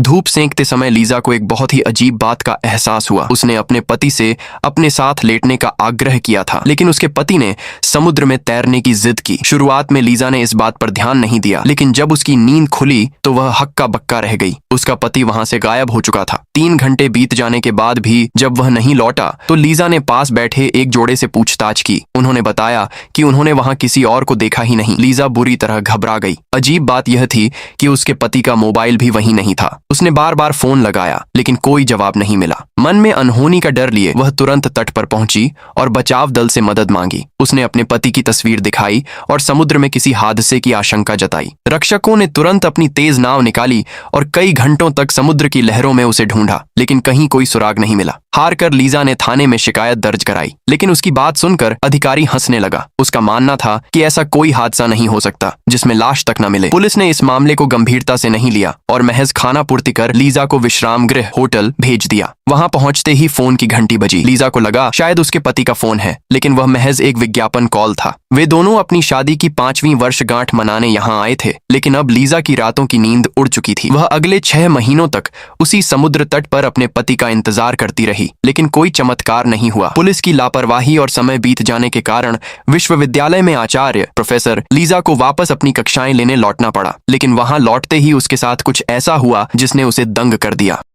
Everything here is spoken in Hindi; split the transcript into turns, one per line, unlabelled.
धूप सेंकते समय लीजा को एक बहुत ही अजीब बात का एहसास हुआ। उसने अपने पति से अपने साथ लेटने का आग्रह किया था, लेकिन उसके पति ने समुद्र में तैरने की जिद की। शुरुआत में लीजा ने इस बात पर ध्यान नहीं दिया, लेकिन जब उसकी नींद खुली तो वह हक्का बक्का रह गई। उसका पति वहां से गायब हो चुका था। 3 घंटे बीत जाने के बाद भी जब वह नहीं लौटा तो लीजा ने पास बैठे एक जोड़े से पूछताछ की। उन्होंने बताया कि उन्होंने वहां किसी और को देखा ही नहीं। लीजा बुरी तरह घबरा गई। अजीब बात यह थी कि उसके पति का मोबाइल भी वहीं नहीं था। उसने बार बार फोन लगाया, लेकिन कोई जवाब नहीं मिला। मन में अनहोनी का डर लिए वह तुरंत तट पर पहुंची और बचाव दल से मदद मांगी। उसने अपने पति की तस्वीर दिखाई और समुद्र में किसी हादसे की आशंका जताई। रक्षकों ने तुरंत अपनी तेज नाव निकाली और कई घंटों तक समुद्र की लहरों में उसे ढूंढा, लेकिन कहीं कोई सुराग नहीं मिला। हार कर लीजा ने थाने में शिकायत दर्ज कराई, लेकिन उसकी बात सुनकर अधिकारी हंसने लगा। उसका मानना था कि ऐसा कोई हादसा नहीं हो सकता जिसमें लाश तक न मिले। पुलिस ने इस मामले को गंभीरता से नहीं लिया और महज खाना पूर्ति कर लीजा को विश्राम गृह होटल भेज दिया। वहां पहुंचते ही फोन की घंटी बजी। लीजा को लगा शायद उसके पति का फोन है, लेकिन वह महज एक विज्ञापन कॉल था। वे दोनों अपनी शादी की 5वीं वर्षगांठ मनाने यहाँ आए थे, लेकिन अब लीजा की रातों की नींद उड़ चुकी थी। वह अगले 6 महीनों तक उसी समुद्र तट पर अपने पति का इंतजार करती रही, लेकिन कोई चमत्कार नहीं हुआ। पुलिस की लापरवाही और समय बीत जाने के कारण विश्वविद्यालय में आचार्य प्रोफेसर लीजा को वापस अपनी कक्षाएं लेने लौटना पड़ा, लेकिन वहां लौटते ही उसके साथ कुछ ऐसा हुआ जिसने उसे दंग कर दिया।